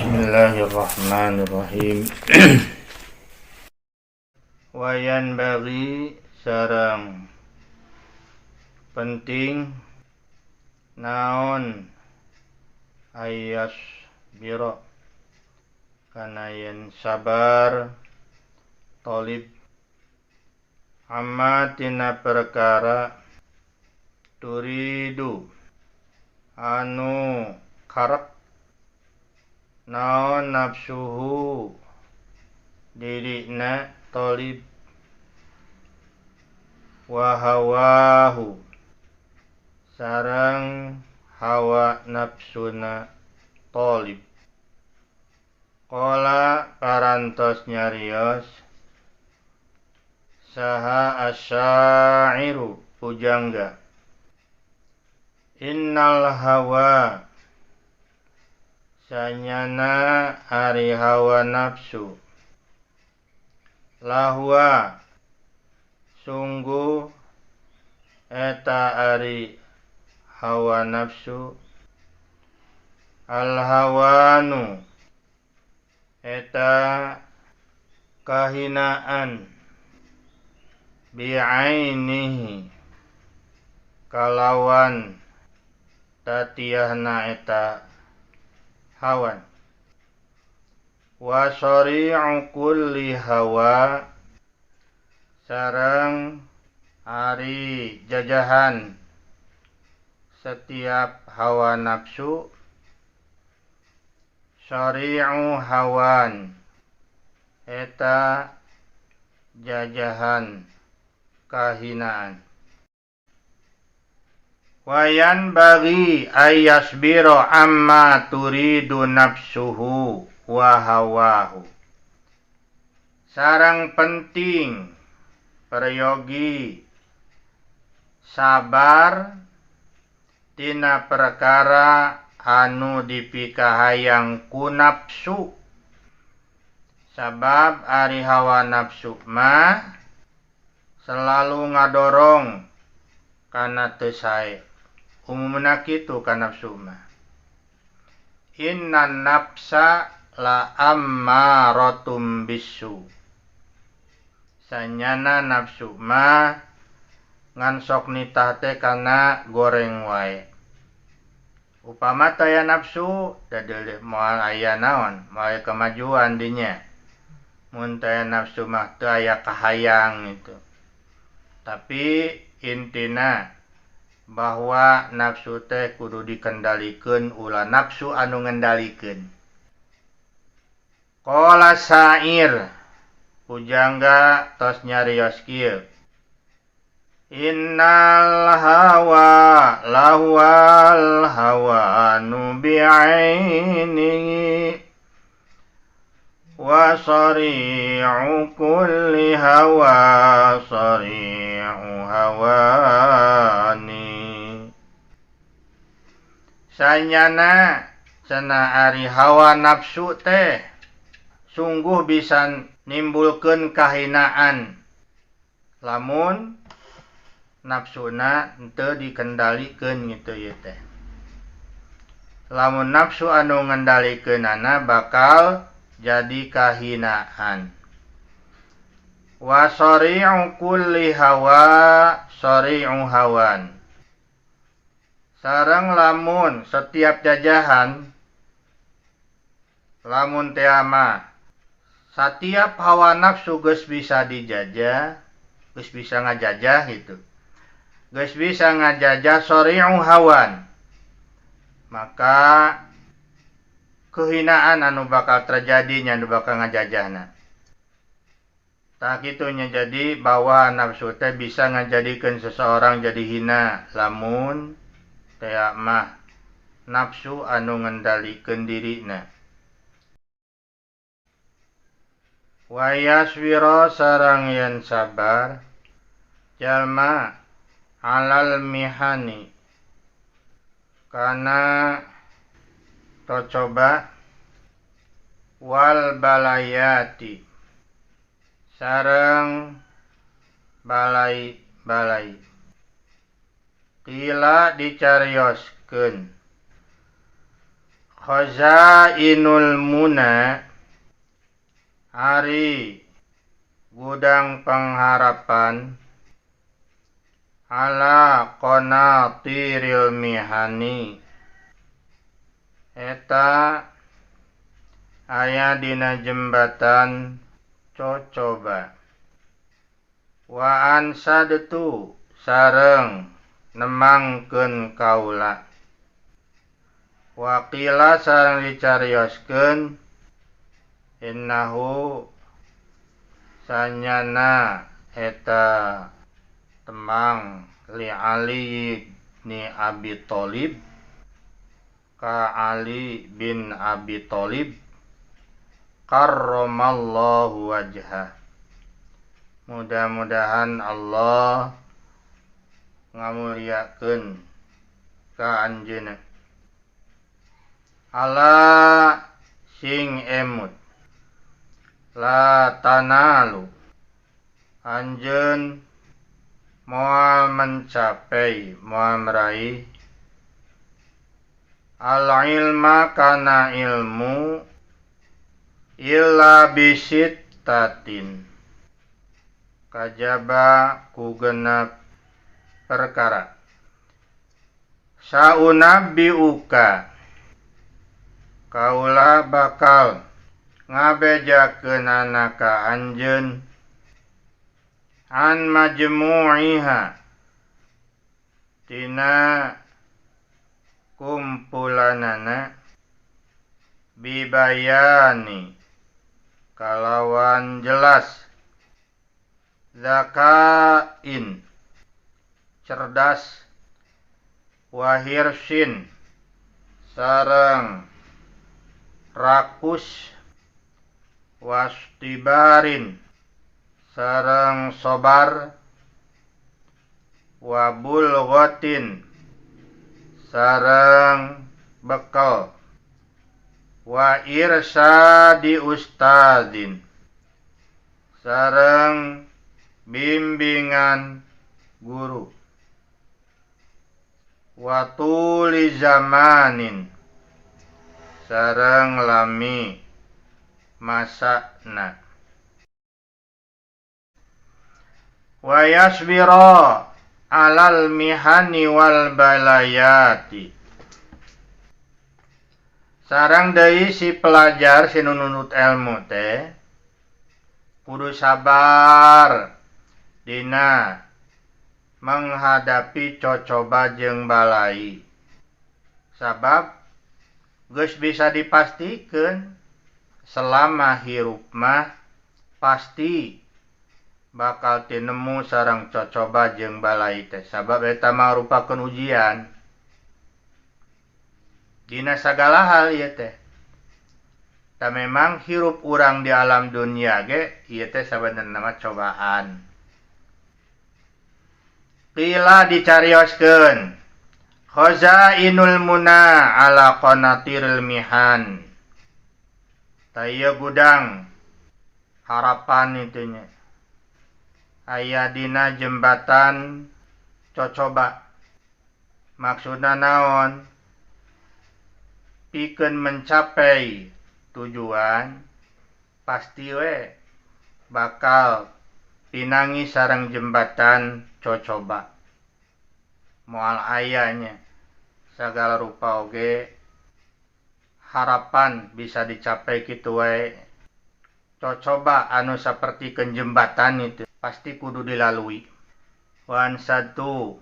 Bismillahirrahmanirrahim. Wayan bagi sareng penting naon ayas biro kana yen sabar tolib amma tina perkara turidu anu karep naon nafsuhu dirina tolib wa hawahu sareng hawa nafsuna tolib. Qala parantos nyarios saha asyairu pujangga innal hawa sanyana ari hawa nafsu lahwa sungguh eta ari hawa nafsu al hawanu eta kahinaan bi'ainihi kalawan tatiahna eta hawan wa syari'u kulli hawa sareng ari jajahan setiap hawa nafsu syari'u hawan eta jajahan kahinaan. Wayan bagi ayasbiro amma turidu nafsuhu wa hawahu sarang penting prayogi sabar tina perkara anu dipikahayang ku nafsu sabab ari hawa nafsu mah selalu ngadorong kana teu sae umumna kitu ka nafsu mah innan nafsa la ammaratum bisu sanyana nafsu mah ngan sok nitah teh kana goreng wae. Upama taya nafsu dadeuh moal aya naon, moal kemajuan dinya. Mun taya nafsu mah teu aya kahayang itu. Tapi intina bahwa nafsu teh kudu dikendalikeun ulah nafsu anu ngendalikeun. Qala syair pujangga tos nyarios kieu. Innal hawa lahwal hawanu bi'ainihi wa sari'u kulli hawa sari'u hawani sanyana cenah ari hawa nafsu teh sungguh bisa nimbulkeun kahinaan lamun nafsuna henteu dikendalikeun gitu ieu teh. Lamun nafsu anu ngendalikeunana bakal jadi kahinaan. Wa sari'u kulli hawa sari'u hawan. Sareng lamun setiap jajahan lamun teu mah setiap hawa nafsu geus bisa dijajah, geus bisa ngajajah gitu. Geus bisa ngajajah sari'u hawan. Maka kehinaan anu bakal terjadi nya anu bakal ngajajahna. Tak kitunya jadi bahwa nafsu teh bisa ngajadikeun seseorang jadi hina lamun teh mah nafsu anu ngendalikeun dirina. Wa yaswira sareng yen sabar jalma alal mihani kana tocoba wal balayati sareng balai-balai qila dicarioskeun Khazainul muna, ari gudang pengharapan, ala qanatiril mihani, eta aya dina jembatan cocoba. Wa ansadtu sareng nemangkeun kaula. Wa qila sareng dicarioskeun innahu sanyana eta temang li Ali bin Abi Thalib ka Ali bin Abi Thalib karramallahu wajhah. Mudah-mudahan Allah ngamuliakeun ka anjeunna. Ala sing emut la tanalu anjeun moal mencapai moal meraih al ilma kana ilmu illa bisittatin kajaba ku genep perkara. Saunabbiuka kaula bakal ngabejakeun anaka anjeun an majmu'iha tina kumpulanana bibayani kalawan jelas zakain cerdas wahirsin sareng rakus wastibarin sareng sobar wabulghatin sareng bekal wa irsadi ustadzin sareng bimbingan guru wa tuli zamanin sareng lami masana wa yasbira alal mihani wal balayati sareng deui si pelajar si nununtut ilmu teh kudu sabar dina menghadapi cocoba jeung balai. Sabab geus bisa dipastikeun selama hirup mah pasti bakal tinemu sareng cocoba jeung balai teh. Sabab eta mah rupakeun ujian dina sagala hal ieu teh. Da memang hirup urang di alam dunia ge ieu teh sabenerna mah cobaan. Qila dicarioskeun khazainul muna ala qanatiril mihan. Taya gudang harapan itunya. Aya dina jembatan cocoba. Maksudna naon? Pikeun mencapai tujuan pasti we bakal pinangi sareng jembatan cocoba. Moal ayanya sagala rupa oge harapan bisa dicapai kitu wae. Cocoba anu sapertikeun jembatan itu pasti kudu dilalui. Wan satu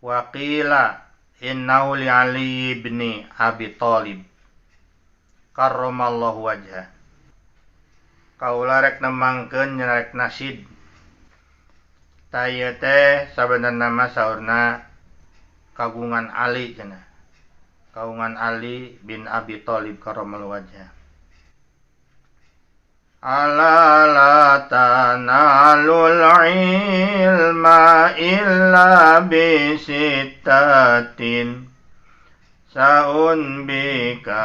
waqila innahu li Ali bin Abi Thalib karramallahu wajhah. Kaula rek nemangkeun rek nasid. Taya teh sabenerna mah saurna kagungan Ali cenah. Kagungan Ali bin Abi Thalib karramallahu wajhah. Ala la tanalul ilma illa bisittatin saunbika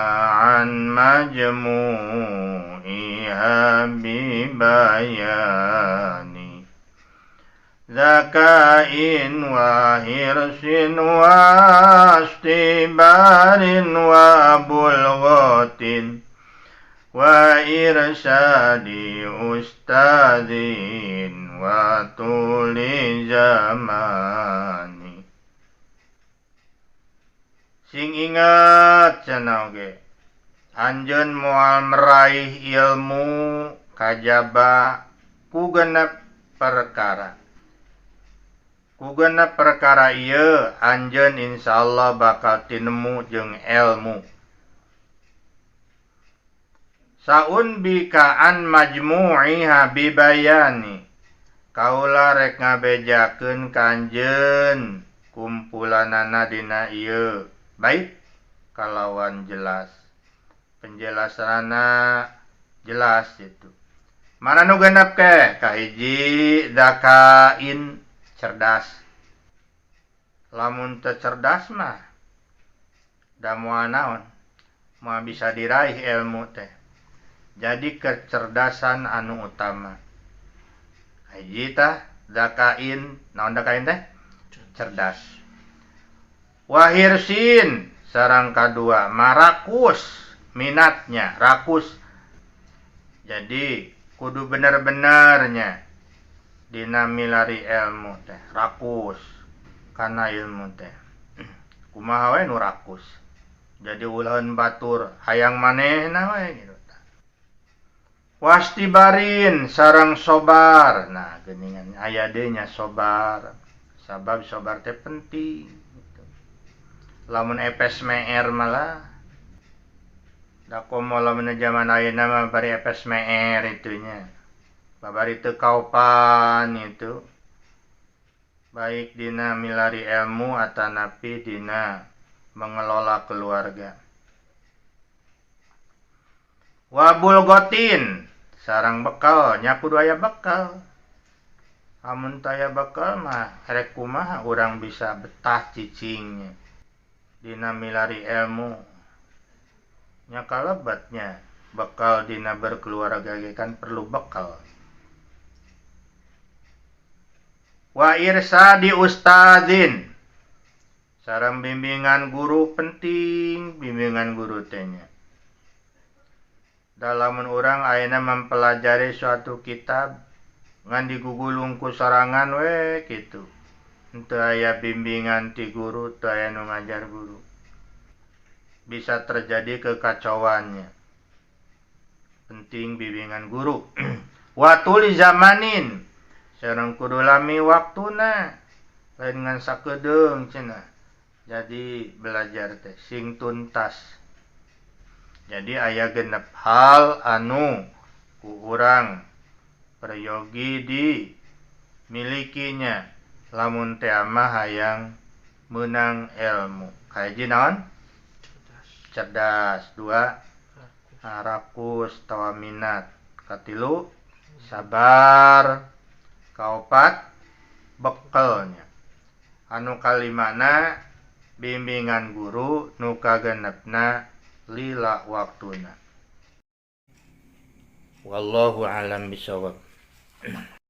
an majmu'iha bibayani zakain wa hirsin wa astibarin wa bulghatin wa irsyadi ustadzin wa tuli zamani. Sing ingat cenah oge anjeun moal meraih ilmu kajaba ku genep perkara. Ku genep perkara ieu anjeun insyaallah bakal tinemu jeung ilmu. Saun bikaan majmu'i habibayani kaula rek ngabejakeun kanjeun kumpulanana dina ieu bait kalawan jelas penjelasanana jelas itu. Mana nu genep ke? Kahiji zakain cerdas. Lamun teu cerdas mah da moal naon? Moal bisa diraih ilmu teh. Jadi kecerdasan anu utama. Hiji tah zakain, naon zakain teh? Cerdas. Wahirsin sareng kadua marakus minatnya, rakus. Jadi kudu bener-benernya dina milari ilmu teh, rakus kana ilmu teh. Kumaha we nu rakus? Jadi ulahun batur hayang manehna we gitu. Wastibarin sareng sobar. Nah, geuningan aya deui nya sobar. Sabab sobar teh penting gitu. Lamun epes meer malah da komo lamun zaman ayeuna mah bari epes meer itunya. Babari teu kaopan itu. Baik dina milari ilmu atanapi dina mengelola keluarga. Wabul gotin sarang bekal nya kudu aya bekal. Amun teu aya bekal mah rek kumaha urang bisa betah cicingnya dina milari ilmu. Nya kalebatnya bekal dina berkeluarga ge kan perlu bekal. Wa irsadi ustadzin sareng bimbingan guru penting, bimbingan guru teh nya. Dalamun urang ayeuna mempelajari suatu kitab ngan digugulung ku sorangan we kitu. Henteu aya bimbingan ti guru, teu aya nu ngajar guru. Bisa terjadi kekacauannya. Penting bimbingan guru. Wa tuli zamanin sareng kudu lami waktuna. Lain ngan sakedeung cenah. Jadi belajar teh sing tuntas. Jadi aya genep hal anu ku urang prayogi di milikinya lamun teh mah hayang meunang ilmu. Kahiji naon? Cerdas. Dua rakus tawa minat. Katilu sabar. Kaopat bekelnya. Anu kalimana bimbingan guru nu kagenepna lila waktuna. Wallahu a'lam bishawab.